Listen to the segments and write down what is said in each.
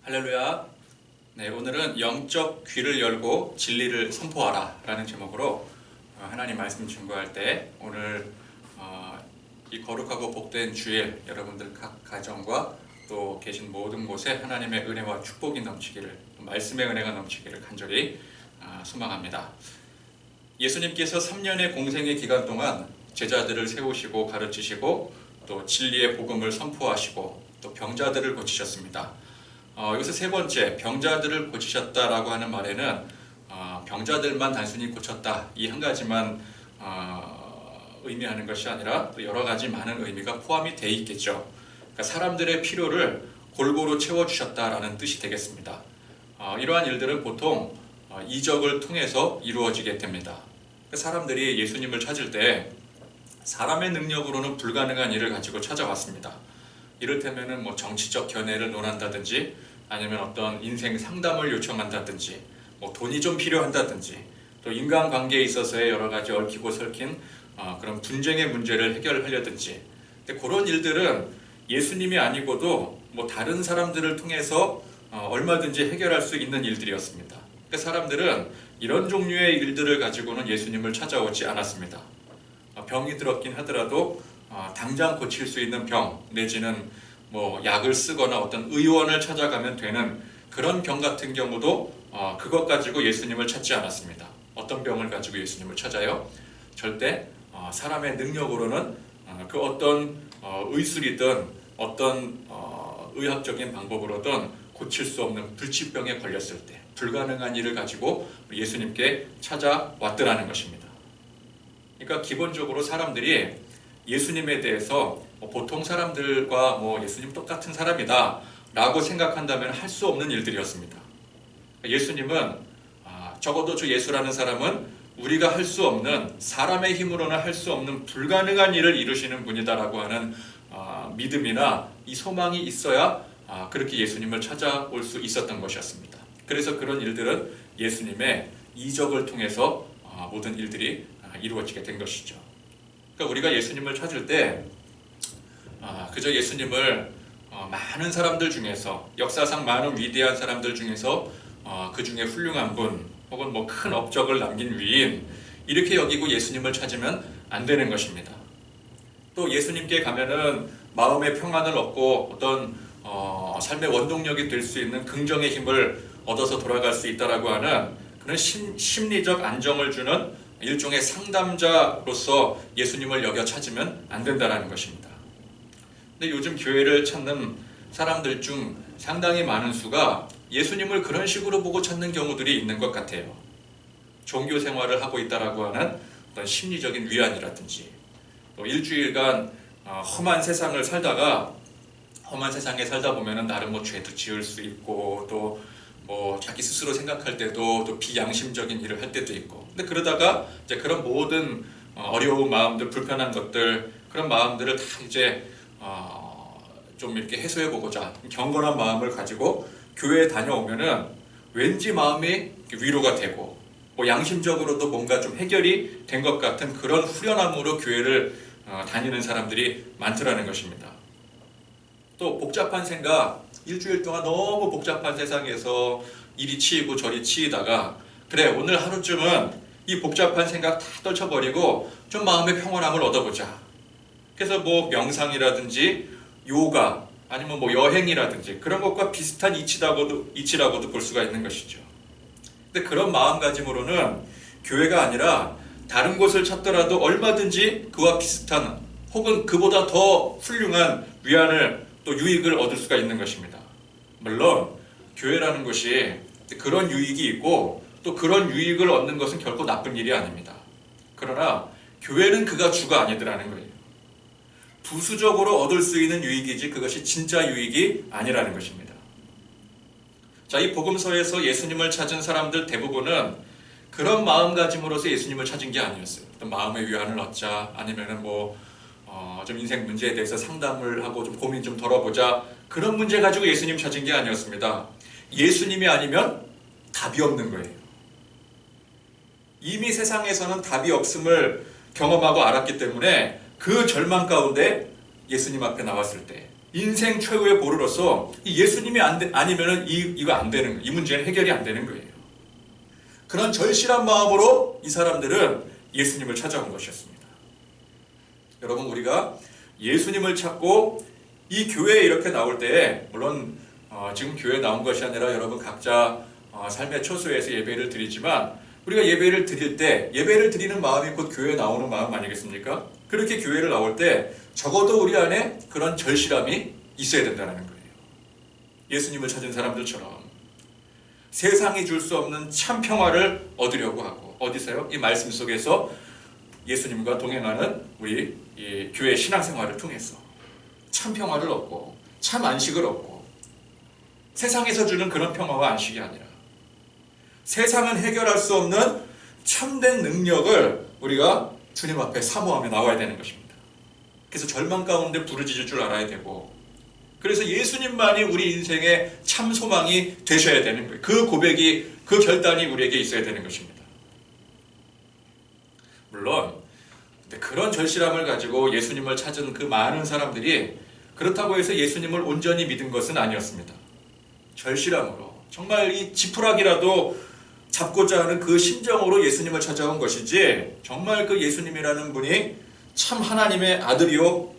할렐루야. 네, 오늘은 영적 귀를 열고 진리를 선포하라 라는 제목으로 하나님 말씀 증거할 때 오늘 이 거룩하고 복된 주일 여러분들 각 가정과 또 계신 모든 곳에 하나님의 은혜와 축복이 넘치기를, 말씀의 은혜가 넘치기를 간절히 소망합니다. 예수님께서 3년의 공생의 기간 동안 제자들을 세우시고 가르치시고 또 진리의 복음을 선포하시고 또 병자들을 고치셨습니다. 여기서 세 번째, 병자들을 고치셨다라고 하는 말에는 병자들만 단순히 고쳤다 이 한 가지만 의미하는 것이 아니라 또 여러 가지 많은 의미가 포함이 되어 있겠죠. 그러니까 사람들의 필요를 골고루 채워주셨다라는 뜻이 되겠습니다. 이러한 일들은 보통 이적을 통해서 이루어지게 됩니다. 사람들이 예수님을 찾을 때 사람의 능력으로는 불가능한 일을 가지고 찾아왔습니다. 이를테면 정치적 견해를 논한다든지 아니면 어떤 인생 상담을 요청한다든지 돈이 좀 필요한다든지 또 인간관계에 있어서의 여러 가지 얽히고 설킨 그런 분쟁의 문제를 해결하려든지, 근데 그런 일들은 예수님이 아니고도 다른 사람들을 통해서 얼마든지 해결할 수 있는 일들이었습니다. 그러니까 사람들은 이런 종류의 일들을 가지고는 예수님을 찾아오지 않았습니다. 병이 들었긴 하더라도 당장 고칠 수 있는 병 내지는 약을 쓰거나 어떤 의원을 찾아가면 되는 그런 병 같은 경우도 그것 가지고 예수님을 찾지 않았습니다. 어떤 병을 가지고 예수님을 찾아요? 절대 사람의 능력으로는 그 어떤 의술이든 어떤 의학적인 방법으로든 고칠 수 없는 불치병에 걸렸을 때 불가능한 일을 가지고 예수님께 찾아왔더라는 것입니다. 그러니까 기본적으로 사람들이 예수님에 대해서 보통 사람들과 예수님 똑같은 사람이다 라고 생각한다면 할 수 없는 일들이었습니다. 예수님은 적어도 저 예수라는 사람은 우리가 할 수 없는, 사람의 힘으로는 할 수 없는 불가능한 일을 이루시는 분이다 라고 하는 믿음이나 이 소망이 있어야 그렇게 예수님을 찾아올 수 있었던 것이었습니다. 그래서 그런 일들은 예수님의 이적을 통해서 모든 일들이 이루어지게 된 것이죠. 그러니까 우리가 예수님을 찾을 때 그저 예수님을 많은 사람들 중에서, 역사상 많은 위대한 사람들 중에서 그 중에 훌륭한 분 혹은 큰 업적을 남긴 위인 이렇게 여기고 예수님을 찾으면 안 되는 것입니다. 또 예수님께 가면은 마음의 평안을 얻고 어떤 삶의 원동력이 될 수 있는 긍정의 힘을 얻어서 돌아갈 수 있다라고 하는 그런 심리적 안정을 주는 일종의 상담자로서 예수님을 여겨 찾으면 안 된다는 것입니다. 근데 요즘 교회를 찾는 사람들 중 상당히 많은 수가 예수님을 그런 식으로 보고 찾는 경우들이 있는 것 같아요. 종교 생활을 하고 있다라고 하는 어떤 심리적인 위안이라든지, 또 일주일간 험한 세상을 살다가 험한 세상에 살다 보면은 나름 죄도 지을 수 있고 또 자기 스스로 생각할 때도 또 비양심적인 일을 할 때도 있고, 근데 그러다가 이제 그런 모든 어려운 마음들, 불편한 것들, 그런 마음들을 다 이제 좀 이렇게 해소해보고자 경건한 마음을 가지고 교회에 다녀오면은 왠지 마음이 위로가 되고 양심적으로도 뭔가 좀 해결이 된 것 같은 그런 후련함으로 교회를 다니는 사람들이 많더라는 것입니다. 또 복잡한 생각, 일주일 동안 너무 복잡한 세상에서 이리 치이고 저리 치이다가 그래 오늘 하루쯤은 이 복잡한 생각 다 떨쳐버리고 좀 마음의 평온함을 얻어보자. 그래서 명상이라든지 요가 아니면 여행이라든지 그런 것과 비슷한 이치라고도 볼 수가 있는 것이죠. 근데 그런 마음가짐으로는 교회가 아니라 다른 곳을 찾더라도 얼마든지 그와 비슷한 혹은 그보다 더 훌륭한 위안을 또 유익을 얻을 수가 있는 것입니다. 물론 교회라는 것이 그런 유익이 있고 또 그런 유익을 얻는 것은 결코 나쁜 일이 아닙니다. 그러나 교회는 그가 주가 아니더라는 거예요. 부수적으로 얻을 수 있는 유익이지 그것이 진짜 유익이 아니라는 것입니다. 자, 이 복음서에서 예수님을 찾은 사람들 대부분은 그런 마음가짐으로서 예수님을 찾은 게 아니었어요. 어떤 마음의 위안을 얻자 아니면은 좀 인생 문제에 대해서 상담을 하고 좀 고민 좀 덜어보자 그런 문제 가지고 예수님 찾은 게 아니었습니다. 예수님이 아니면 답이 없는 거예요. 이미 세상에서는 답이 없음을 경험하고 알았기 때문에 그 절망 가운데 예수님 앞에 나왔을 때 인생 최후의 보루로서 예수님이 아니면은 이거 안 되는, 이 문제는 해결이 안 되는 거예요. 그런 절실한 마음으로 이 사람들은 예수님을 찾아온 것이었습니다. 여러분, 우리가 예수님을 찾고 이 교회에 이렇게 나올 때, 물론 지금 교회에 나온 것이 아니라 여러분 각자 삶의 처소에서 예배를 드리지만, 우리가 예배를 드릴 때 예배를 드리는 마음이 곧 교회에 나오는 마음 아니겠습니까? 그렇게 교회를 나올 때 적어도 우리 안에 그런 절실함이 있어야 된다는 거예요. 예수님을 찾은 사람들처럼 세상이 줄 수 없는 참 평화를 얻으려고 하고, 어디서요? 이 말씀 속에서 예수님과 동행하는 우리 이 교회 신앙생활을 통해서 참 평화를 얻고 참 안식을 얻고, 세상에서 주는 그런 평화와 안식이 아니라 세상은 해결할 수 없는 참된 능력을 우리가 주님 앞에 사모하며 나와야 되는 것입니다. 그래서 절망 가운데 부르짖을 줄 알아야 되고, 그래서 예수님만이 우리 인생의 참 소망이 되셔야 되는 거예요. 그 고백이, 그 결단이 우리에게 있어야 되는 것입니다. 물론 그런 절실함을 가지고 예수님을 찾은 그 많은 사람들이 그렇다고 해서 예수님을 온전히 믿은 것은 아니었습니다. 절실함으로, 정말 이 지푸라기라도 잡고자 하는 그 심정으로 예수님을 찾아온 것이지, 정말 그 예수님이라는 분이 참 하나님의 아들이요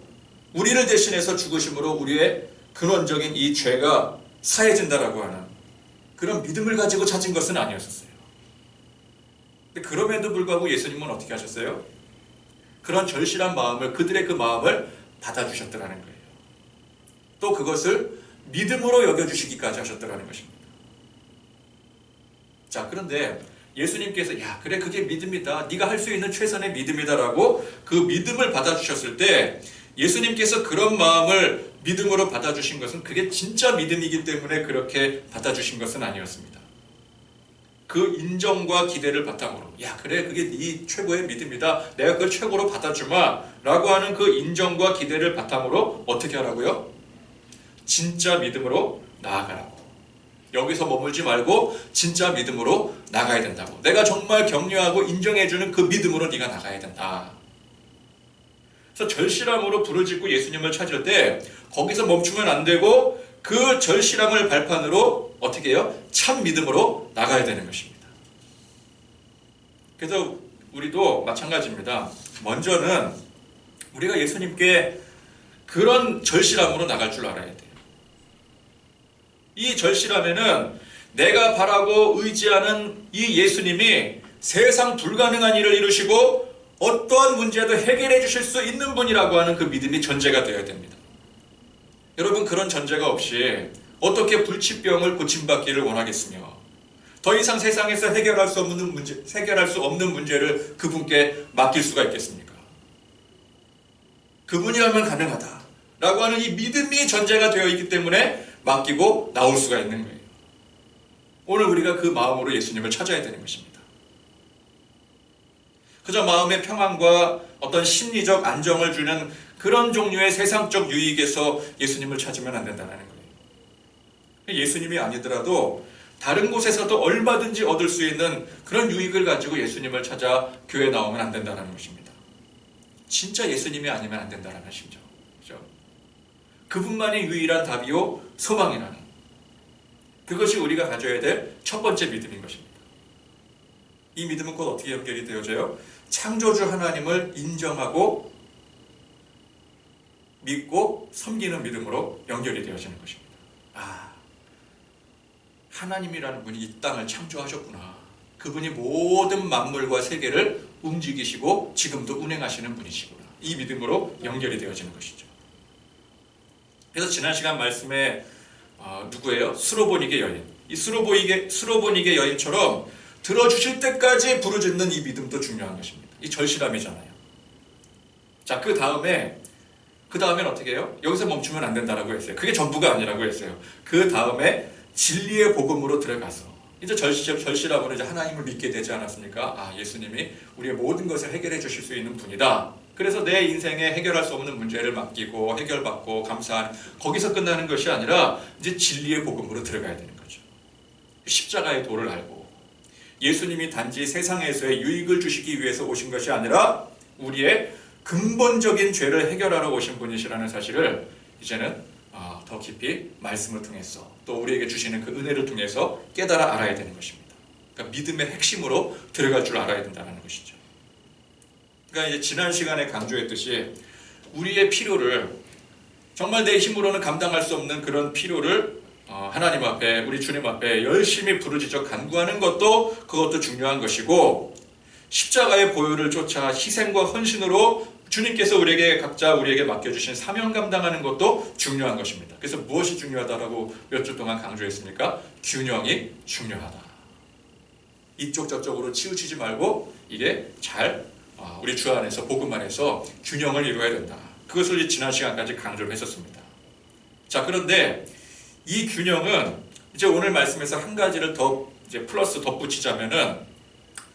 우리를 대신해서 죽으심으로 우리의 근원적인 이 죄가 사해진다라고 하는 그런 믿음을 가지고 찾은 것은 아니었었어요. 근데 그럼에도 불구하고 예수님은 어떻게 하셨어요? 그런 절실한 마음을, 그들의 그 마음을 받아주셨더라는 거예요. 또 그것을 믿음으로 여겨주시기까지 하셨더라는 것입니다. 자, 그런데 예수님께서 야, 그래, 그게 믿음이다, 네가 할 수 있는 최선의 믿음이다라고 그 믿음을 받아주셨을 때, 예수님께서 그런 마음을 믿음으로 받아주신 것은 그게 진짜 믿음이기 때문에 그렇게 받아주신 것은 아니었습니다. 그 인정과 기대를 바탕으로, 야, 그래, 그게 네 최고의 믿음이다, 내가 그걸 최고로 받아주마 라고 하는 그 인정과 기대를 바탕으로 어떻게 하라고요? 진짜 믿음으로 나아가라고. 여기서 머물지 말고 진짜 믿음으로 나가야 된다고. 내가 정말 격려하고 인정해주는 그 믿음으로 네가 나가야 된다. 그래서 절실함으로 부르짖고 예수님을 찾을 때 거기서 멈추면 안 되고, 그 절실함을 발판으로 어떻게 해요? 참 믿음으로 나가야 되는 것입니다. 그래서 우리도 마찬가지입니다. 먼저는 우리가 예수님께 그런 절실함으로 나갈 줄 알아야 돼요. 이 절실함에는 내가 바라고 의지하는 이 예수님이 세상 불가능한 일을 이루시고 어떠한 문제도 해결해 주실 수 있는 분이라고 하는 그 믿음이 전제가 되어야 됩니다. 여러분, 그런 전제가 없이 어떻게 불치병을 고침받기를 원하겠으며, 더 이상 세상에서 해결할 수 없는 문제를 그분께 맡길 수가 있겠습니까? 그분이라면 가능하다라고 하는 이 믿음이 전제가 되어 있기 때문에 맡기고 나올 수가 있는 거예요. 오늘 우리가 그 마음으로 예수님을 찾아야 되는 것입니다. 그저 마음의 평안과 어떤 심리적 안정을 주는 그런 종류의 세상적 유익에서 예수님을 찾으면 안 된다는 거예요. 예수님이 아니더라도 다른 곳에서도 얼마든지 얻을 수 있는 그런 유익을 가지고 예수님을 찾아 교회에 나오면 안 된다는 것입니다. 진짜 예수님이 아니면 안 된다는 심정. 그렇죠? 그분만이 유일한 답이요 소망이라는, 그것이 우리가 가져야 될 첫 번째 믿음인 것입니다. 이 믿음은 곧 어떻게 연결이 되어져요? 창조주 하나님을 인정하고 믿고 섬기는 믿음으로 연결이 되어지는 것입니다. 아, 하나님이라는 분이 이 땅을 창조하셨구나. 그분이 모든 만물과 세계를 움직이시고 지금도 운행하시는 분이시구나. 이 믿음으로 연결이 되어지는 것이죠. 그래서 지난 시간 말씀에 누구예요? 수로보닉의 여인. 이 수로보닉의 여인처럼 들어주실 때까지 부르짖는 이 믿음도 중요한 것입니다. 이 절실함이잖아요. 자, 그 다음엔 어떻게 해요? 여기서 멈추면 안 된다라고 했어요. 그게 전부가 아니라고 했어요. 그 다음에 진리의 복음으로 들어가서 이제 절실함으로 이제 하나님을 믿게 되지 않았습니까? 아, 예수님이 우리의 모든 것을 해결해 주실 수 있는 분이다. 그래서 내 인생에 해결할 수 없는 문제를 맡기고 해결받고 감사하는, 거기서 끝나는 것이 아니라 이제 진리의 복음으로 들어가야 되는 거죠. 십자가의 도를 알고 예수님이 단지 세상에서의 유익을 주시기 위해서 오신 것이 아니라 우리의 근본적인 죄를 해결하러 오신 분이시라는 사실을 이제는 더 깊이 말씀을 통해서 또 우리에게 주시는 그 은혜를 통해서 깨달아 알아야 되는 것입니다. 그러니까 믿음의 핵심으로 들어갈 줄 알아야 된다는 것이죠. 그러니까 이제 지난 시간에 강조했듯이 우리의 필요를 정말 내 힘으로는 감당할 수 없는 그런 필요를 하나님 앞에 우리 주님 앞에 열심히 부르짖어 간구하는 것도 그것도 중요한 것이고 십자가의 보혈을 쫓아 희생과 헌신으로 주님께서 각자 우리에게 맡겨주신 사명 감당하는 것도 중요한 것입니다. 그래서 무엇이 중요하다라고 몇 주 동안 강조했습니까? 균형이 중요하다. 이쪽 저쪽으로 치우치지 말고 이게 잘 우리 주 안에서 복음 안에서 균형을 이루어야 된다. 그것을 지난 시간까지 강조를 했었습니다. 자, 그런데 이 균형은 이제 오늘 말씀에서 한 가지를 더 이제 플러스 덧붙이자면은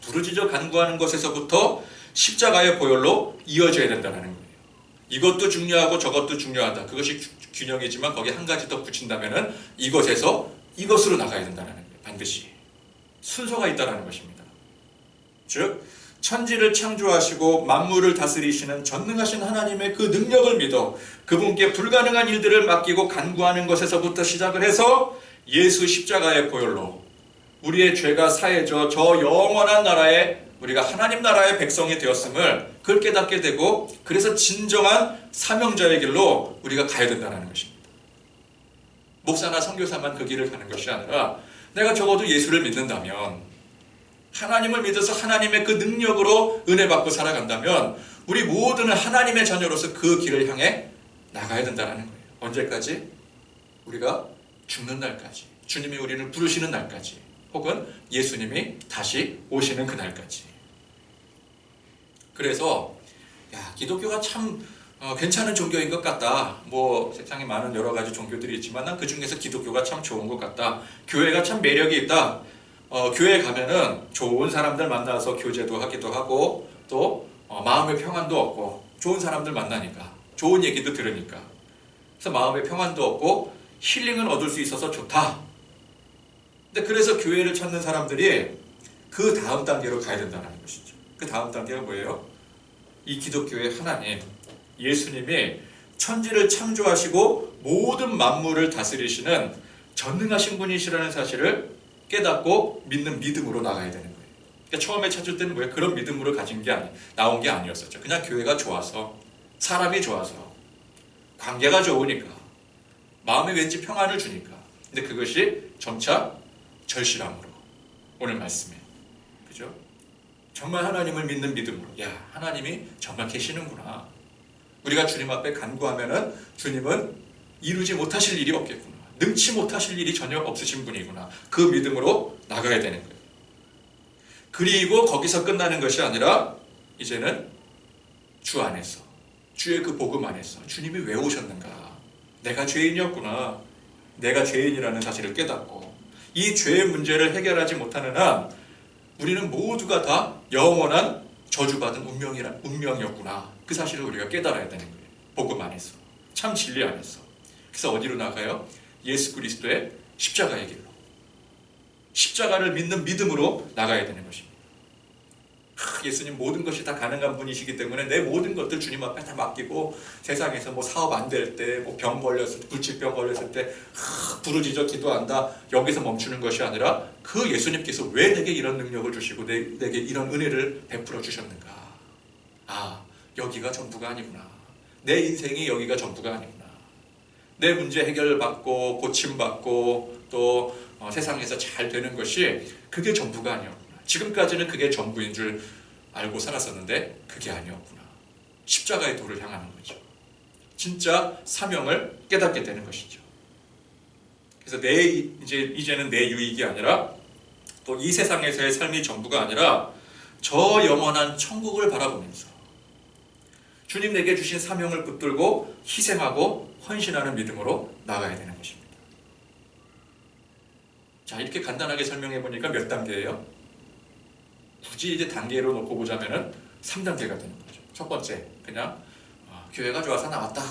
부르짖어 간구하는 것에서부터 십자가의 보혈로 이어져야 된다는 거예요. 이것도 중요하고 저것도 중요하다. 그것이 균형이지만 거기에 한 가지 더 붙인다면은 이것에서 이것으로 나가야 된다는 거예요. 반드시 순서가 있다는 것입니다. 즉 천지를 창조하시고 만물을 다스리시는 전능하신 하나님의 그 능력을 믿어 그분께 불가능한 일들을 맡기고 간구하는 것에서부터 시작을 해서 예수 십자가의 보혈로 우리의 죄가 사해져 저 영원한 나라에 우리가 하나님 나라의 백성이 되었음을 그걸 깨닫게 되고 그래서 진정한 사명자의 길로 우리가 가야 된다는 것입니다. 목사나 선교사만 그 길을 가는 것이 아니라 내가 적어도 예수를 믿는다면 하나님을 믿어서 하나님의 그 능력으로 은혜 받고 살아간다면 우리 모두는 하나님의 자녀로서 그 길을 향해 나가야 된다는 거예요. 언제까지? 우리가 죽는 날까지, 주님이 우리를 부르시는 날까지, 혹은 예수님이 다시 오시는 그날까지. 그래서 기독교가 참 괜찮은 종교인 것 같다. 뭐 세상에 많은 여러 가지 종교들이 있지만 난 그 중에서 기독교가 참 좋은 것 같다. 교회가 참 매력이 있다. 교회에 가면은 좋은 사람들 만나서 교제도 하기도 하고 또 마음의 평안도 얻고 좋은 사람들 만나니까 좋은 얘기도 들으니까 그래서 마음의 평안도 얻고 힐링을 얻을 수 있어서 좋다. 근데 그래서 교회를 찾는 사람들이 그 다음 단계로 가야 된다는 것이죠. 그 다음 단계가 뭐예요? 이 기독교의 하나님 예수님이 천지를 창조하시고 모든 만물을 다스리시는 전능하신 분이시라는 사실을 깨닫고 믿는 믿음으로 나가야 되는 거예요. 그러니까 처음에 찾을 때는 뭐예요? 그런 믿음으로 나온 게 아니었었죠. 그냥 교회가 좋아서, 사람이 좋아서, 관계가 좋으니까, 마음에 왠지 평안을 주니까. 근데 그것이 점차 절실함으로 오늘 말씀에, 그죠? 정말 하나님을 믿는 믿음으로, 하나님이 정말 계시는구나. 우리가 주님 앞에 간구하면은 주님은 이루지 못하실 일이 없겠구나. 능치 못하실 일이 전혀 없으신 분이구나. 그 믿음으로 나가야 되는 거예요. 그리고 거기서 끝나는 것이 아니라 이제는 주 안에서, 주의 그 복음 안에서 주님이 왜 오셨는가? 내가 죄인이었구나. 내가 죄인이라는 사실을 깨닫고 이 죄의 문제를 해결하지 못하는 한 우리는 모두가 다 영원한 저주받은 운명이었구나. 그 사실을 우리가 깨달아야 되는 거예요. 복음 안에서, 참 진리 안에서. 그래서 어디로 나가요? 예수 그리스도의 십자가의 길로, 십자가를 믿는 믿음으로 나가야 되는 것입니다. 예수님 모든 것이 다 가능한 분이시기 때문에 내 모든 것들 주님 앞에 다 맡기고 세상에서 뭐 사업 안 될 때, 뭐 병 걸렸을 때, 불치병 걸렸을 때 부르짖어 기도한다. 여기서 멈추는 것이 아니라 그 예수님께서 왜 내게 이런 능력을 주시고 내게 이런 은혜를 베풀어 주셨는가? 여기가 전부가 아니구나. 내 인생이 여기가 전부가 아니구나. 내 문제 해결받고 고침받고 또 세상에서 잘 되는 것이 그게 전부가 아니었구나. 지금까지는 그게 전부인 줄 알고 살았었는데 그게 아니었구나. 십자가의 도를 향하는 거죠. 진짜 사명을 깨닫게 되는 것이죠. 그래서 이제는 내 유익이 아니라 또 이 세상에서의 삶이 전부가 아니라 저 영원한 천국을 바라보면서 주님 내게 주신 사명을 붙들고 희생하고 헌신하는 믿음으로 나가야 되는 것입니다. 자, 이렇게 간단하게 설명해 보니까 몇 단계예요? 굳이 이제 단계로 놓고 보자면은 3단계가 되는 거죠. 첫 번째, 그냥 교회가 좋아서 나왔다.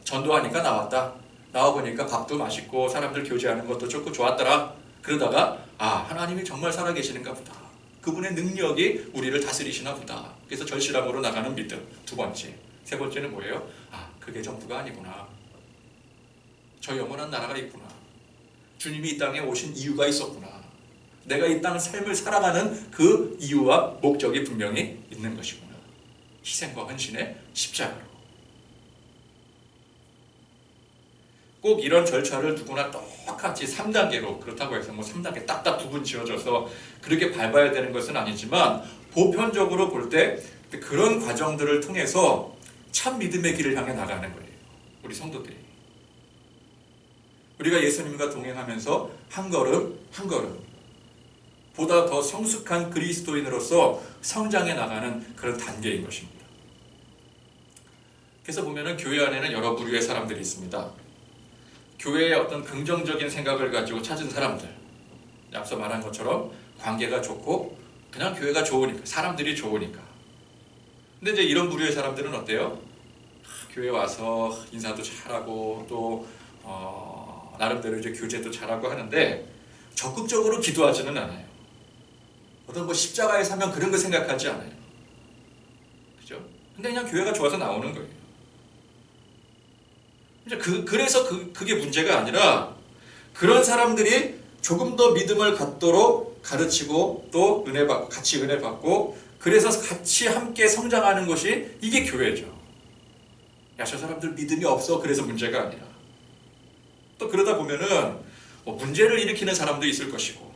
전도하니까 나왔다. 나와보니까 밥도 맛있고 사람들 교제하는 것도 좋고 좋았더라. 그러다가 하나님이 정말 살아계시는가 보다. 그분의 능력이 우리를 다스리시나 보다. 그래서 절실함으로 나가는 믿음. 두 번째. 세 번째는 뭐예요? 그게 전부가 아니구나. 저 영원한 나라가 있구나. 주님이 이 땅에 오신 이유가 있었구나. 내가 이 땅 삶을 살아가는 그 이유와 목적이 분명히 있는 것이구나. 희생과 헌신의 십자가로. 꼭 이런 절차를 누구나 똑같이 3단계로, 그렇다고 해서 뭐 3단계 딱딱 구분 지어져서 그렇게 밟아야 되는 것은 아니지만, 보편적으로 볼 때 그런 과정들을 통해서 참 믿음의 길을 향해 나가는 거예요. 우리 성도들이. 우리가 예수님과 동행하면서 한 걸음 한 걸음 보다 더 성숙한 그리스도인으로서 성장해 나가는 그런 단계인 것입니다. 그래서 보면은 교회 안에는 여러 부류의 사람들이 있습니다. 교회의 어떤 긍정적인 생각을 가지고 찾은 사람들, 앞서 말한 것처럼 관계가 좋고 그냥 교회가 좋으니까, 사람들이 좋으니까. 근데 이제 이런 부류의 사람들은 어때요? 교회 와서 인사도 잘하고 또 나름대로 이제 교제도 잘하고 하는데 적극적으로 기도하지는 않아요. 어떤 뭐 십자가에 사면 그런 거 생각하지 않아요. 그죠? 근데 그냥 교회가 좋아서 나오는 거예요. 이제 그래서 그게 문제가 아니라, 그런 사람들이 조금 더 믿음을 갖도록 가르치고 또 은혜 받고, 같이 은혜 받고, 그래서 같이 함께 성장하는 것이 이게 교회죠. 야, 저 사람들 믿음이 없어. 그래서 문제가 아니라. 또 그러다 보면은 문제를 일으키는 사람도 있을 것이고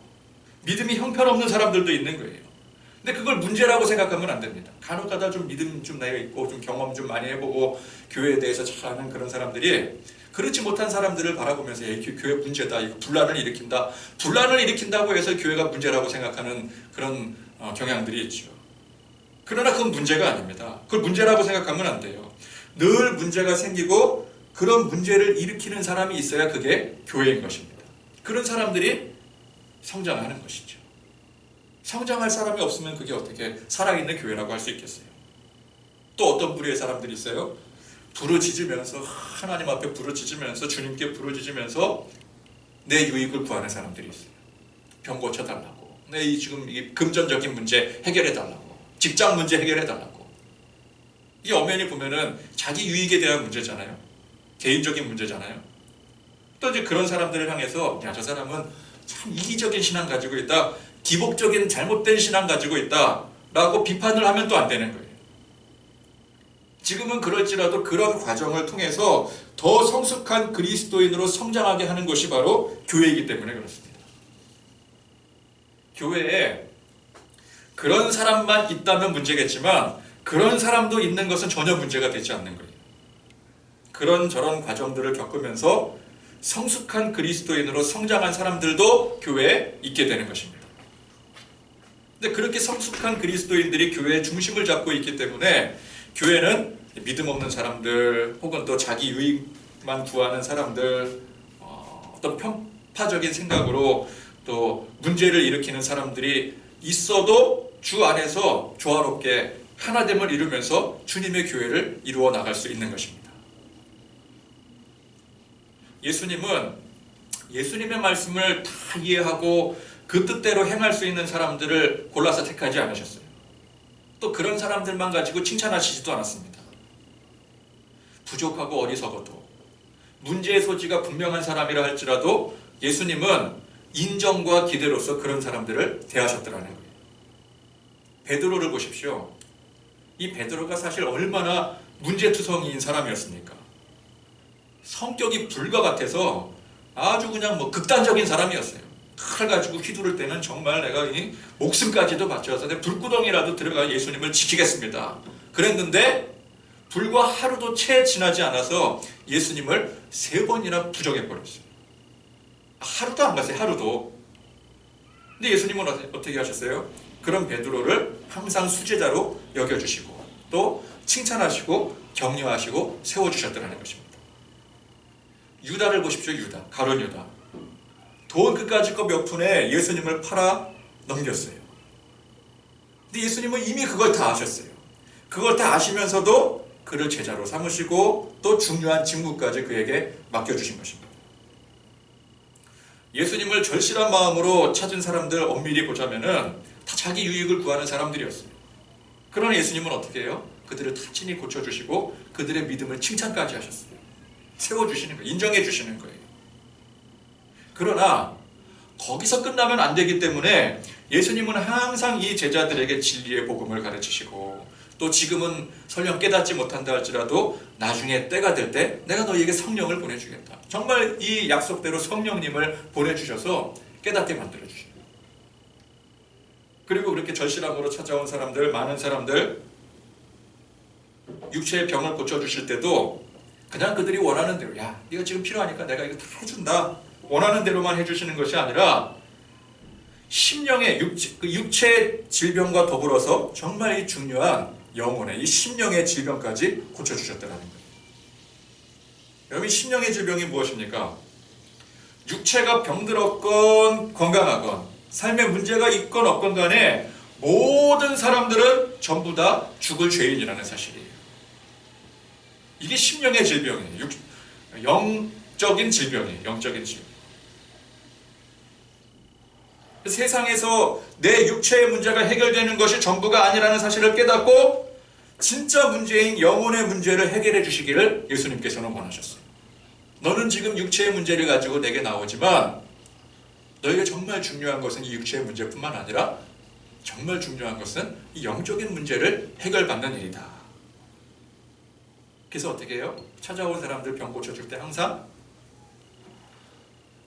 믿음이 형편없는 사람들도 있는 거예요. 근데 그걸 문제라고 생각하면 안 됩니다. 간혹가다 좀 믿음 좀 나이가 있고 좀 경험 좀 많이 해보고 교회에 대해서 잘 아는 그런 사람들이 그렇지 못한 사람들을 바라보면서 교회 문제다, 이거 분란을 일으킨다, 분란을 일으킨다고 해서 교회가 문제라고 생각하는 그런 경향들이 있죠. 그러나 그건 문제가 아닙니다. 그걸 문제라고 생각하면 안 돼요. 늘 문제가 생기고 그런 문제를 일으키는 사람이 있어야 그게 교회인 것입니다. 그런 사람들이 성장하는 것이죠. 성장할 사람이 없으면 그게 어떻게 살아있는 교회라고 할 수 있겠어요? 또 어떤 부류의 사람들이 있어요? 부르짖으면서, 하나님 앞에 부르짖으면서, 주님께 부르짖으면서 내 유익을 구하는 사람들이 있어요. 병 고쳐달라고, 내 지금 이 금전적인 문제 해결해달라고, 직장 문제 해결해달라고. 이 엄연히 보면은 자기 유익에 대한 문제잖아요. 개인적인 문제잖아요. 또 이제 그런 사람들을 향해서, 야, 저 사람은 참 이기적인 신앙 가지고 있다, 기복적인 잘못된 신앙 가지고 있다 라고 비판을 하면 또 안 되는 거예요. 지금은 그럴지라도 그런 과정을 통해서 더 성숙한 그리스도인으로 성장하게 하는 것이 바로 교회이기 때문에 그렇습니다. 교회에 그런 사람만 있다면 문제겠지만 그런 사람도 있는 것은 전혀 문제가 되지 않는 거예요. 그런저런 과정들을 겪으면서 성숙한 그리스도인으로 성장한 사람들도 교회에 있게 되는 것입니다. 근데 그렇게 성숙한 그리스도인들이 교회의 중심을 잡고 있기 때문에 교회는 믿음 없는 사람들 혹은 또 자기 유익만 구하는 사람들, 어떤 편파적인 생각으로 또 문제를 일으키는 사람들이 있어도 주 안에서 조화롭게 하나됨을 이루면서 주님의 교회를 이루어 나갈 수 있는 것입니다. 예수님은 예수님의 말씀을 다 이해하고 그 뜻대로 행할 수 있는 사람들을 골라서 택하지 않으셨어요. 또 그런 사람들만 가지고 칭찬하시지도 않았습니다. 부족하고 어리석어도 문제의 소지가 분명한 사람이라 할지라도 예수님은 인정과 기대로서 그런 사람들을 대하셨더라는 거예요. 베드로를 보십시오. 이 베드로가 사실 얼마나 문제투성이인 사람이었습니까? 성격이 불과 같아서 아주 그냥 극단적인 사람이었어요. 칼 가지고 휘두를 때는 정말 내가 이 목숨까지도 바쳐서 내 불구덩이라도 들어가 예수님을 지키겠습니다. 그랬는데 불과 하루도 채 지나지 않아서 예수님을 3번이나 부정해버렸어요. 하루도 안 갔어요. 하루도. 근데 예수님은 어떻게 하셨어요? 그런 베드로를 항상 수제자로 여겨주시고 또 칭찬하시고 격려하시고 세워주셨다는 것입니다. 유다를 보십시오. 유다, 가룟 유다. 돈 그까짓 거 몇 푼에 예수님을 팔아 넘겼어요. 근데 예수님은 이미 그걸 다 아셨어요. 그걸 다 아시면서도 그를 제자로 삼으시고 또 중요한 직무까지 그에게 맡겨주신 것입니다. 예수님을 절실한 마음으로 찾은 사람들 엄밀히 보자면은 다 자기 유익을 구하는 사람들이었어요. 그러나 예수님은 어떻게 해요? 그들을 다 친히 고쳐주시고 그들의 믿음을 칭찬까지 하셨어요. 세워주시는 거예요. 인정해 주시는 거예요. 그러나 거기서 끝나면 안 되기 때문에 예수님은 항상 이 제자들에게 진리의 복음을 가르치시고, 또 지금은 설령 깨닫지 못한다 할지라도 나중에 때가 될 때 내가 너희에게 성령을 보내주겠다. 정말 이 약속대로 성령님을 보내주셔서 깨닫게 만들어주십니다. 그리고 그렇게 절실함으로 찾아온 사람들, 많은 사람들, 육체의 병을 고쳐주실 때도 그냥 그들이 원하는 대로, 야, 네가 지금 필요하니까 내가 이거 다 해준다, 원하는 대로만 해주시는 것이 아니라 심령의 육체의 질병과 더불어서 정말 이 중요한 영혼의 이 심령의 질병까지 고쳐주셨다는 거예요. 여러분, 심령의 질병이 무엇입니까? 육체가 병들었건 건강하건 삶에 문제가 있건 없건 간에 모든 사람들은 전부 다 죽을 죄인이라는 사실이에요. 이게 심령의 질병이에요. 영적인 질병이에요. 영적인 질병. 세상에서 내 육체의 문제가 해결되는 것이 전부가 아니라는 사실을 깨닫고 진짜 문제인 영혼의 문제를 해결해 주시기를 예수님께서는 원하셨어요. 너는 지금 육체의 문제를 가지고 내게 나오지만 너에게 정말 중요한 것은 이 육체의 문제뿐만 아니라 정말 중요한 것은 이 영적인 문제를 해결받는 일이다. 그래서 어떻게 해요? 찾아온 사람들 병 고쳐줄 때 항상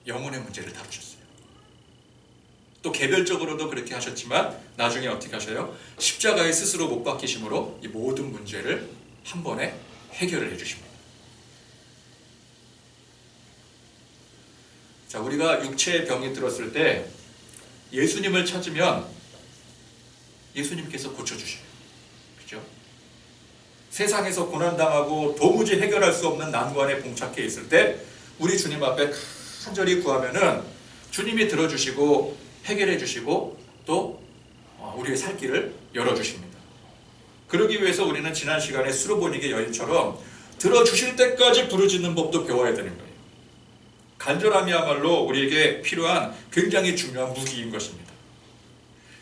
영혼의 문제를 다루셨어요. 또 개별적으로도 그렇게 하셨지만 나중에 어떻게 하셔요? 십자가에 스스로 못 박히심으로 이 모든 문제를 한 번에 해결을 해주십니다. 자, 우리가 육체의 병이 들었을 때 예수님을 찾으면 예수님께서 고쳐주셔요. 그죠? 세상에서 고난당하고 도무지 해결할 수 없는 난관에 봉착해 있을 때 우리 주님 앞에 간절히 구하면은 주님이 들어주시고 해결해 주시고 또 우리의 살 길을 열어주십니다. 그러기 위해서 우리는 지난 시간에 수르보니게 여인처럼 들어주실 때까지 부르짖는 법도 배워야 되는 거예요. 간절함이야말로 우리에게 필요한 굉장히 중요한 무기인 것입니다.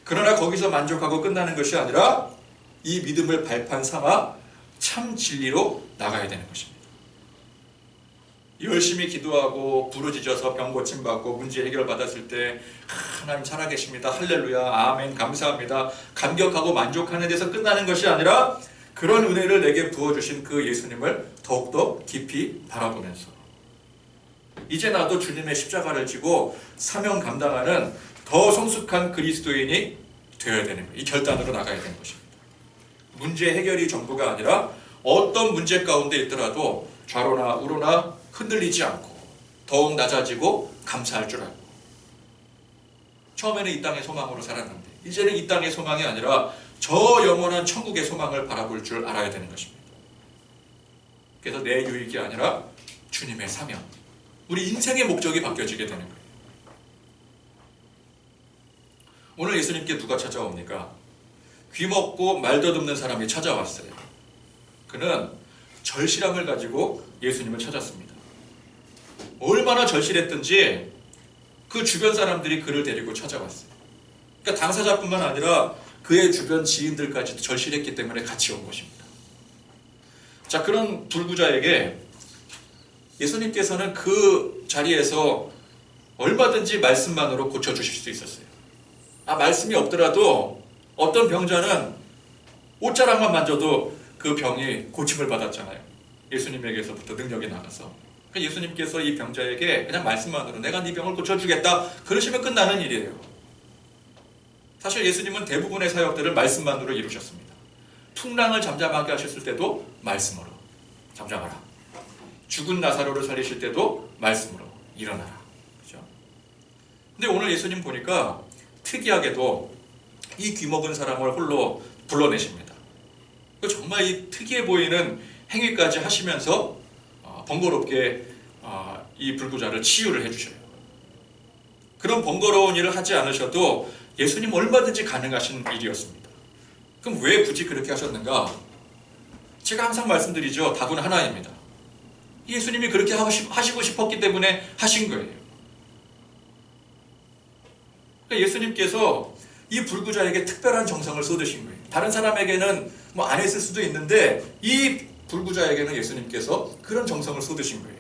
그러나 거기서 만족하고 끝나는 것이 아니라 이 믿음을 발판 삼아 참 진리로 나가야 되는 것입니다. 열심히 기도하고 부르짖어서 병 고침받고 문제 해결받았을 때 하나님 살아계십니다, 할렐루야, 아멘, 감사합니다, 감격하고 만족하는 데서 끝나는 것이 아니라 그런 은혜를 내게 부어주신 그 예수님을 더욱더 깊이 바라보면서 이제 나도 주님의 십자가를 지고 사명 감당하는 더 성숙한 그리스도인이 되어야 되는 거예요. 이 결단으로 나가야 되는 것입니다. 문제 해결이 전부가 아니라 어떤 문제 가운데 있더라도 좌로나 우로나 흔들리지 않고 더욱 낮아지고 감사할 줄 알고, 처음에는 이 땅의 소망으로 살았는데 이제는 이 땅의 소망이 아니라 저 영원한 천국의 소망을 바라볼 줄 알아야 되는 것입니다. 그래서 내 유익이 아니라 주님의 사명, 우리 인생의 목적이 바뀌어지게 되는 거예요. 오늘 예수님께 누가 찾아옵니까? 귀먹고 말 더듬는 사람이 찾아왔어요. 그는 절실함을 가지고 예수님을 찾았습니다. 얼마나 절실했든지 그 주변 사람들이 그를 데리고 찾아왔어요. 그러니까 당사자뿐만 아니라 그의 주변 지인들까지도 절실했기 때문에 같이 온 것입니다. 자, 그런 불구자에게 예수님께서는 그 자리에서 얼마든지 말씀만으로 고쳐주실 수 있었어요. 말씀이 없더라도 어떤 병자는 옷자락만 만져도 그 병이 고침을 받았잖아요. 예수님에게서부터 능력이 나가서. 예수님께서 이 병자에게 그냥 말씀만으로 내가 네 병을 고쳐주겠다 그러시면 끝나는 일이에요. 사실 예수님은 대부분의 사역들을 말씀만으로 이루셨습니다. 풍랑을 잠잠하게 하셨을 때도 말씀으로 잠잠하라. 죽은 나사로를 살리실 때도 말씀으로 일어나라. 그죠? 근데 오늘 예수님 보니까 특이하게도 이 귀먹은 사람을 홀로 불러내십니다. 정말 이 특이해 보이는 행위까지 하시면서 번거롭게 이 불구자를 치유를 해주셔요. 그런 번거로운 일을 하지 않으셔도 예수님 얼마든지 가능하신 일이었습니다. 그럼 왜 굳이 그렇게 하셨는가? 제가 항상 말씀드리죠. 답은 하나입니다. 예수님이 그렇게 하시고 싶었기 때문에 하신 거예요. 그러니까 예수님께서 이 불구자에게 특별한 정성을 쏟으신 거예요. 다른 사람에게는 안 했을 수도 있는데 이 불구자에게는 예수님께서 그런 정성을 쏟으신 거예요.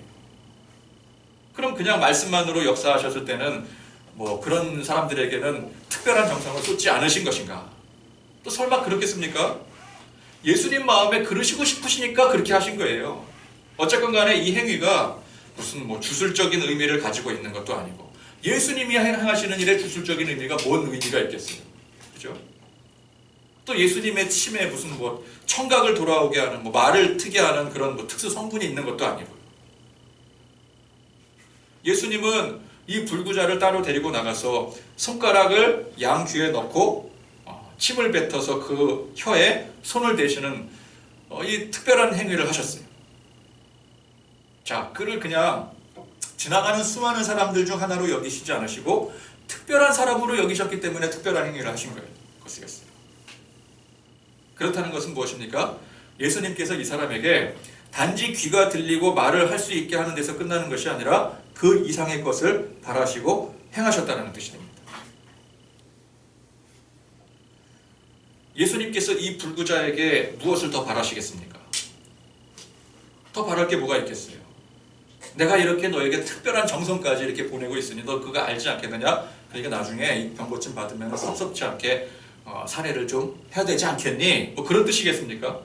그럼 그냥 말씀만으로 역사하셨을 때는 뭐 그런 사람들에게는 특별한 정성을 쏟지 않으신 것인가? 또 설마 그렇겠습니까? 예수님 마음에 그러시고 싶으시니까 그렇게 하신 거예요. 어쨌건 간에 이 행위가 무슨 뭐 주술적인 의미를 가지고 있는 것도 아니고 예수님이 행하시는 일에 주술적인 의미가 뭔 의미가 있겠어요? 그죠? 또 예수님의 침에 무슨 뭐 청각을 돌아오게 하는 뭐 말을 트게 하는 그런 뭐 특수 성분이 있는 것도 아니고요. 예수님은 이 불구자를 따로 데리고 나가서 손가락을 양 귀에 넣고 침을 뱉어서 그 혀에 손을 대시는 이 특별한 행위를 하셨어요. 자, 그를 그냥 지나가는 수많은 사람들 중 하나로 여기시지 않으시고 특별한 사람으로 여기셨기 때문에 특별한 행위를 하신 거예요. 그것이겠어요. 그렇다는 것은 무엇입니까? 예수님께서 이 사람에게 단지 귀가 들리고 말을 할 수 있게 하는 데서 끝나는 것이 아니라 그 이상의 것을 바라시고 행하셨다는 뜻이 됩니다. 예수님께서 이 불구자에게 무엇을 더 바라시겠습니까? 더 바랄 게 뭐가 있겠어요? 내가 이렇게 너에게 특별한 정성까지 이렇게 보내고 있으니 너 그거 알지 않겠느냐? 그러니까 나중에 이 병고침 받으면 섭섭지 않게 사례를 좀 해야 되지 않겠니? 뭐 그런 뜻이겠습니까?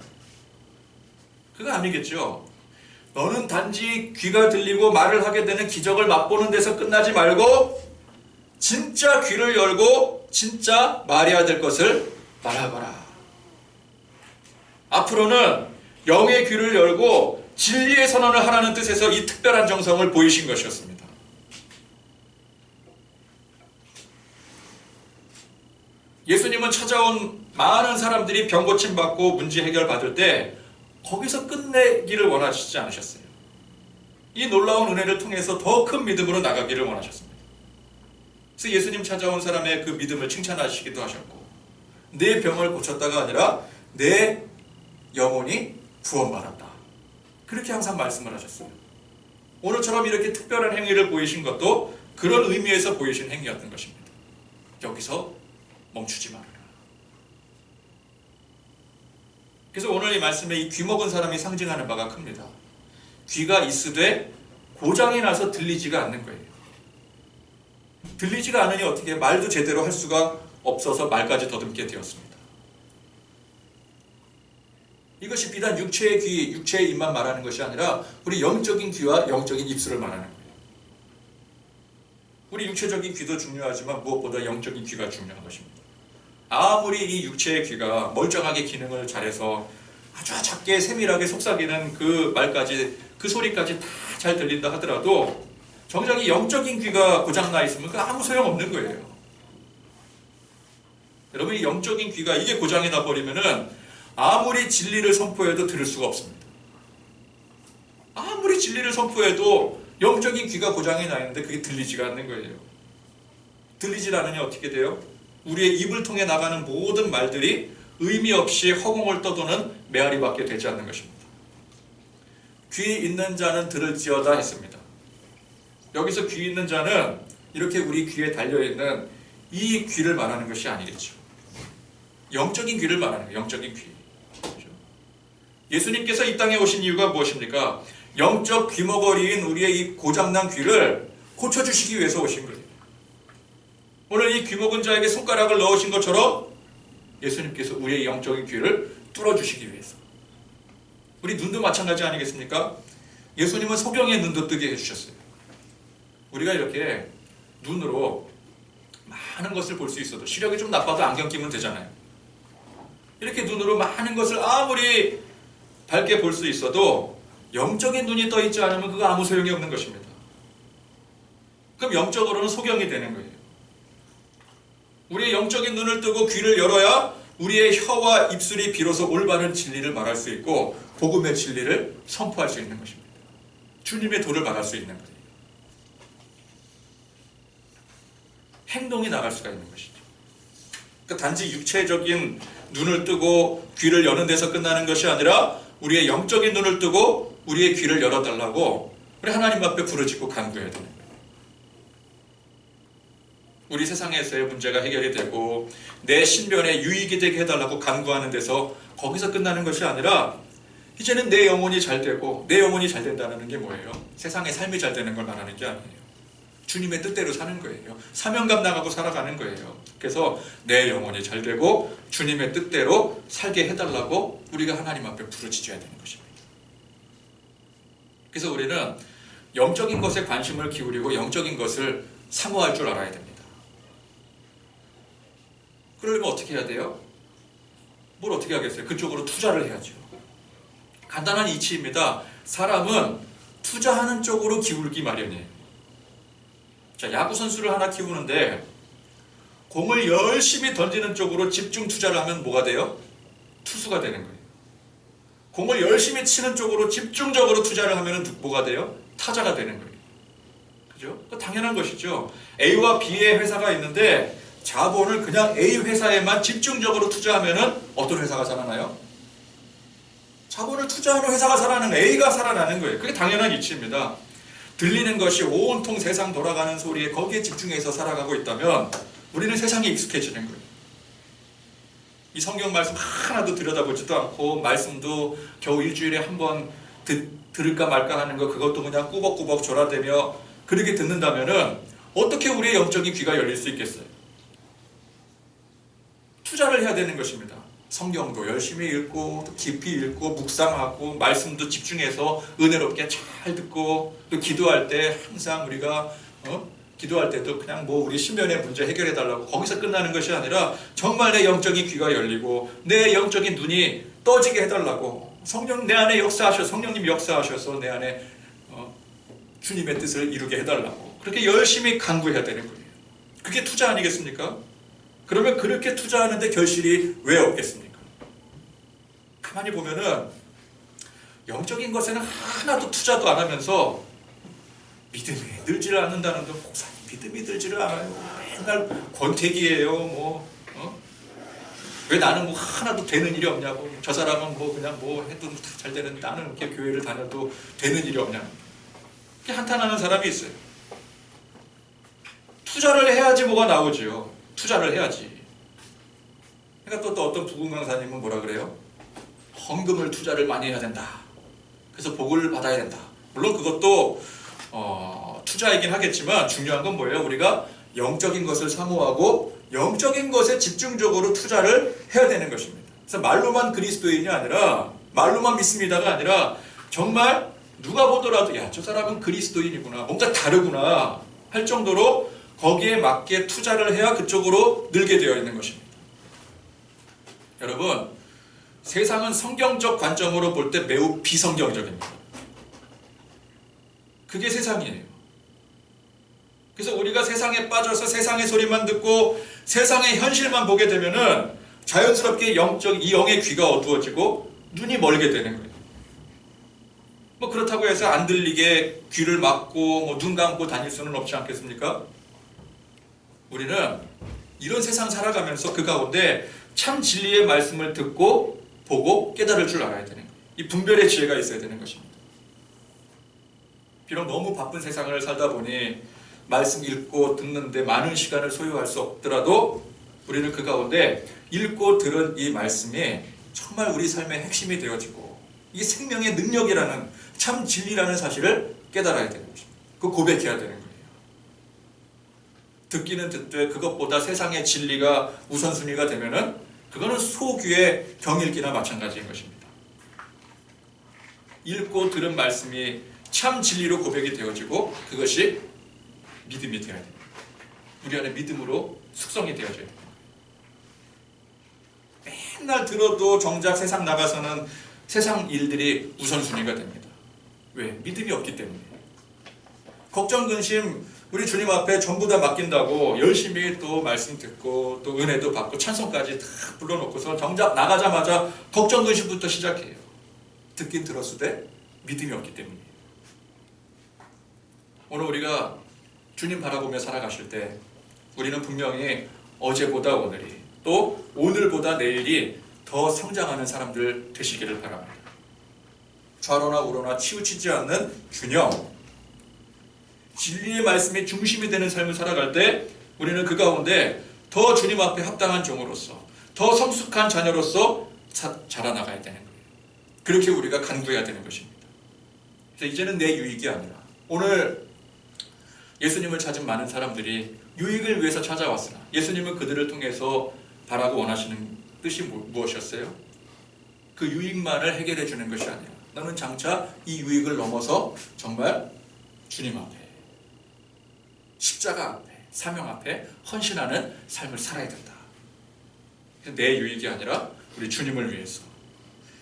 그거 아니겠죠. 너는 단지 귀가 들리고 말을 하게 되는 기적을 맛보는 데서 끝나지 말고 진짜 귀를 열고 진짜 말해야 될 것을 말하거라. 앞으로는 영의 귀를 열고 진리의 선언을 하라는 뜻에서 이 특별한 정성을 보이신 것이었습니다. 예수님은 찾아온 많은 사람들이 병고침 받고 문제 해결 받을 때 거기서 끝내기를 원하시지 않으셨어요. 이 놀라운 은혜를 통해서 더 큰 믿음으로 나가기를 원하셨습니다. 그래서 예수님 찾아온 사람의 그 믿음을 칭찬하시기도 하셨고 내 병을 고쳤다가 아니라 내 영혼이 구원받았다. 그렇게 항상 말씀을 하셨어요. 오늘처럼 이렇게 특별한 행위를 보이신 것도 그런 의미에서 보이신 행위였던 것입니다. 여기서 멈추지 말아라. 그래서 오늘 이 말씀에 이 귀 먹은 사람이 상징하는 바가 큽니다. 귀가 있으되 고장이 나서 들리지가 않는 거예요. 들리지가 않으니 어떻게 말도 제대로 할 수가 없어서 말까지 더듬게 되었습니다. 이것이 비단 육체의 귀, 육체의 입만 말하는 것이 아니라 우리 영적인 귀와 영적인 입술을 말하는 거예요. 우리 육체적인 귀도 중요하지만 무엇보다 영적인 귀가 중요한 것입니다. 아무리 이 육체의 귀가 멀쩡하게 기능을 잘해서 아주 작게 세밀하게 속삭이는 그 말까지 그 소리까지 다 잘 들린다 하더라도 정작 이 영적인 귀가 고장나 있으면 그 아무 소용없는 거예요. 여러분 이 영적인 귀가 이게 고장이 나버리면은 아무리 진리를 선포해도 들을 수가 없습니다. 아무리 진리를 선포해도 영적인 귀가 고장이 나 있는데 그게 들리지가 않는 거예요. 들리질 않으니 어떻게 돼요? 우리의 입을 통해 나가는 모든 말들이 의미 없이 허공을 떠도는 메아리밖에 되지 않는 것입니다. 귀 있는 자는 들을지어다 했습니다. 여기서 귀 있는 자는 이렇게 우리 귀에 달려있는 이 귀를 말하는 것이 아니겠죠. 영적인 귀를 말하는 거예요. 영적인 귀. 그렇죠? 예수님께서 이 땅에 오신 이유가 무엇입니까? 영적 귀머거리인 우리의 이 고장난 귀를 고쳐주시기 위해서 오신 거예요. 오늘 이 귀먹은 자에게 손가락을 넣으신 것처럼 예수님께서 우리의 영적인 귀를 뚫어주시기 위해서. 우리 눈도 마찬가지 아니겠습니까? 예수님은 소경의 눈도 뜨게 해주셨어요. 우리가 이렇게 눈으로 많은 것을 볼 수 있어도 시력이 좀 나빠도 안경 끼면 되잖아요. 이렇게 눈으로 많은 것을 아무리 밝게 볼 수 있어도 영적인 눈이 떠 있지 않으면 그거 아무 소용이 없는 것입니다. 그럼 영적으로는 소경이 되는 거예요. 우리의 영적인 눈을 뜨고 귀를 열어야 우리의 혀와 입술이 비로소 올바른 진리를 말할 수 있고 복음의 진리를 선포할 수 있는 것입니다. 주님의 도를 말할 수 있는 거예요. 행동이 나갈 수가 있는 것이죠. 그러니까 단지 육체적인 눈을 뜨고 귀를 여는 데서 끝나는 것이 아니라 우리의 영적인 눈을 뜨고 우리의 귀를 열어달라고 우리 하나님 앞에 부르짖고 간구해야 되는 거예요. 우리 세상에서의 문제가 해결이 되고 내 신변에 유익이 되게 해달라고 간구하는 데서 거기서 끝나는 것이 아니라 이제는 내 영혼이 잘 되고, 내 영혼이 잘 된다는 게 뭐예요? 세상의 삶이 잘 되는 걸 말하는 게 아니에요. 주님의 뜻대로 사는 거예요. 사명감 나가고 살아가는 거예요. 그래서 내 영혼이 잘 되고 주님의 뜻대로 살게 해달라고 우리가 하나님 앞에 부르짖어야 되는 것입니다. 그래서 우리는 영적인 것에 관심을 기울이고 영적인 것을 사모할 줄 알아야 됩니다. 그러려면 어떻게 해야 돼요? 뭘 어떻게 하겠어요? 그쪽으로 투자를 해야죠. 간단한 이치입니다. 사람은 투자하는 쪽으로 기울기 마련이에요. 자, 야구 선수를 하나 키우는데 공을 열심히 던지는 쪽으로 집중 투자를 하면 뭐가 돼요? 투수가 되는 거예요. 공을 열심히 치는 쪽으로 집중적으로 투자를 하면 뭐가 돼요? 타자가 되는 거예요. 그죠? 당연한 것이죠. A와 B의 회사가 있는데 자본을 그냥 A 회사에만 집중적으로 투자하면 어떤 회사가 살아나요? 자본을 투자하는 회사가 살아나는 A가 살아나는 거예요. 그게 당연한 이치입니다. 들리는 것이 온통 세상 돌아가는 소리에 거기에 집중해서 살아가고 있다면 우리는 세상에 익숙해지는 거예요. 이 성경 말씀 하나도 들여다보지도 않고 말씀도 겨우 일주일에 한 번 들을까 말까 하는 거 그것도 그냥 꾸벅꾸벅 졸아대며 그렇게 듣는다면 어떻게 우리의 영적인 귀가 열릴 수 있겠어요? 투자를 해야 되는 것입니다. 성경도 열심히 읽고 또 깊이 읽고 묵상하고 말씀도 집중해서 은혜롭게 잘 듣고 또 기도할 때 항상 우리가 기도할 때도 그냥 뭐 우리 신변의 문제 해결해 달라고 거기서 끝나는 것이 아니라 정말 내 영적인 귀가 열리고 내 영적인 눈이 떠지게 해달라고 성령 내 안에 역사하셔서 성령님 역사하셔서 내 안에 주님의 뜻을 이루게 해달라고 그렇게 열심히 간구해야 되는 거예요. 그게 투자 아니겠습니까? 그러면 그렇게 투자하는데 결실이 왜 없겠습니까? 가만히 보면은 영적인 것에는 하나도 투자도 안 하면서 믿음이 늘지를 않는다는 건 목사님 믿음이 늘지를 않아요. 맨날 권태기예요. 왜 나는 뭐 하나도 되는 일이 없냐고. 저 사람은 뭐 그냥 뭐 해도 잘 되는데 나는 이렇게 교회를 다녀도 되는 일이 없냐고. 이렇게 한탄하는 사람이 있어요. 투자를 해야지 뭐가 나오지요. 투자를 해야지. 그러니까 또 어떤 부군 강사님은 뭐라 그래요? 헌금을 투자를 많이 해야 된다. 그래서 복을 받아야 된다. 물론 그것도 투자이긴 하겠지만 중요한 건 뭐예요? 우리가 영적인 것을 사모하고 영적인 것에 집중적으로 투자를 해야 되는 것입니다. 그래서 말로만 그리스도인이 아니라 말로만 믿습니다가 아니라 정말 누가 보더라도 야, 저 사람은 그리스도인이구나. 뭔가 다르구나 할 정도로 거기에 맞게 투자를 해야 그쪽으로 늘게 되어 있는 것입니다. 여러분, 세상은 성경적 관점으로 볼 때 매우 비성경적입니다. 그게 세상이에요. 그래서 우리가 세상에 빠져서 세상의 소리만 듣고 세상의 현실만 보게 되면은 자연스럽게 이 영의 귀가 어두워지고 눈이 멀게 되는 거예요. 뭐 그렇다고 해서 안 들리게 귀를 막고 뭐 눈 감고 다닐 수는 없지 않겠습니까? 우리는 이런 세상 살아가면서 그 가운데 참 진리의 말씀을 듣고 보고 깨달을 줄 알아야 되는 거예요. 이 분별의 지혜가 있어야 되는 것입니다. 비록 너무 바쁜 세상을 살다 보니 말씀 읽고 듣는데 많은 시간을 소요할 수 없더라도 우리는 그 가운데 읽고 들은 이 말씀이 정말 우리 삶의 핵심이 되어지고 이게 생명의 능력이라는 참 진리라는 사실을 깨달아야 되는 것입니다. 그 고백해야 되는 거예요. 듣기는 듣되 그것보다 세상의 진리가 우선순위가 되면은 그거는 소귀의 경읽기나 마찬가지인 것입니다. 읽고 들은 말씀이 참 진리로 고백이 되어지고 그것이 믿음이 되어야 됩니다. 우리 안에 믿음으로 숙성이 되어져야 됩니다. 맨날 들어도 정작 세상 나가서는 세상 일들이 우선순위가 됩니다. 왜? 믿음이 없기 때문에. 걱정, 근심 우리 주님 앞에 전부 다 맡긴다고 열심히 또 말씀 듣고 또 은혜도 받고 찬송까지 다 불러놓고서 정작 나가자마자 걱정, 근심부터 시작해요. 듣긴 들었으되 믿음이 없기 때문이에요. 오늘 우리가 주님 바라보며 살아가실 때 우리는 분명히 어제보다 오늘이 또 오늘보다 내일이 더 성장하는 사람들 되시기를 바랍니다. 좌로나 우로나 치우치지 않는 균형, 진리의 말씀이 중심이 되는 삶을 살아갈 때 우리는 그 가운데 더 주님 앞에 합당한 종으로서 더 성숙한 자녀로서 자라나가야 되는 거예요. 그렇게 우리가 간구해야 되는 것입니다. 그래서 이제는 내 유익이 아니라, 오늘 예수님을 찾은 많은 사람들이 유익을 위해서 찾아왔으나 예수님은 그들을 통해서 바라고 원하시는 뜻이 무엇이었어요? 그 유익만을 해결해 주는 것이 아니라 나는 장차 이 유익을 넘어서 정말 주님 앞에, 십자가 앞에, 사명 앞에 헌신하는 삶을 살아야 된다. 내 유익이 아니라 우리 주님을 위해서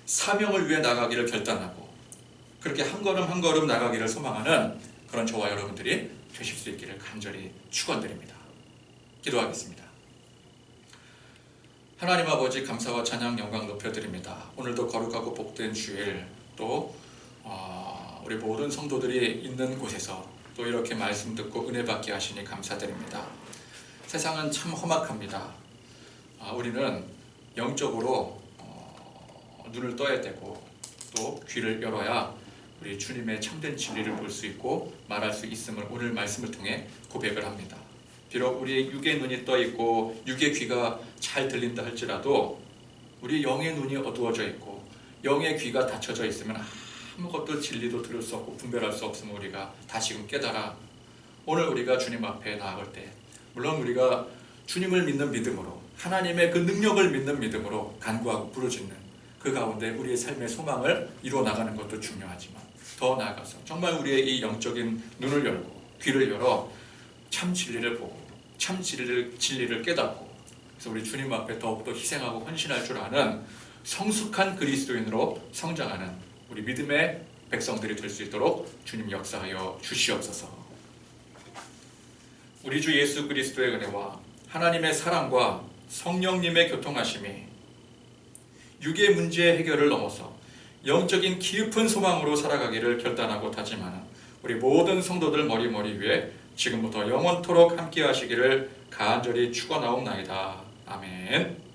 사명을 위해 나가기를 결단하고 그렇게 한 걸음 한 걸음 나가기를 소망하는 그런 저와 여러분들이 되실 수 있기를 간절히 축원드립니다. 기도하겠습니다. 하나님 아버지, 감사와 찬양 영광 높여드립니다. 오늘도 거룩하고 복된 주일, 또 우리 모든 성도들이 있는 곳에서 또 이렇게 말씀 듣고 은혜 받게 하시니 감사드립니다. 세상은 참 험악합니다. 우리는 영적으로 눈을 떠야 되고 또 귀를 열어야 우리 주님의 참된 진리를 볼 수 있고 말할 수 있음을 오늘 말씀을 통해 고백을 합니다. 비록 우리의 육의 눈이 떠 있고 육의 귀가 잘 들린다 할지라도 우리 영의 눈이 어두워져 있고 영의 귀가 닫혀져 있으면 아무것도 진리도 들을 수 없고 분별할 수 없음을 우리가 다시금 깨달아 오늘 우리가 주님 앞에 나아갈 때, 물론 우리가 주님을 믿는 믿음으로, 하나님의 그 능력을 믿는 믿음으로 간구하고 부르짖는 그 가운데 우리의 삶의 소망을 이루어 나가는 것도 중요하지만 더 나아가서 정말 우리의 이 영적인 눈을 열고 귀를 열어 참 진리를 보고 참 진리를 깨닫고, 그래서 우리 주님 앞에 더욱더 희생하고 헌신할 줄 아는 성숙한 그리스도인으로 성장하는 우리 믿음의 백성들이 될 수 있도록 주님 역사하여 주시옵소서. 우리 주 예수 그리스도의 은혜와 하나님의 사랑과 성령님의 교통하심이 육의 문제 해결을 넘어서 영적인 깊은 소망으로 살아가기를 결단하고 다짐하는 우리 모든 성도들 머리머리 위에 지금부터 영원토록 함께 하시기를 간절히 축원하옵나이다. 아멘.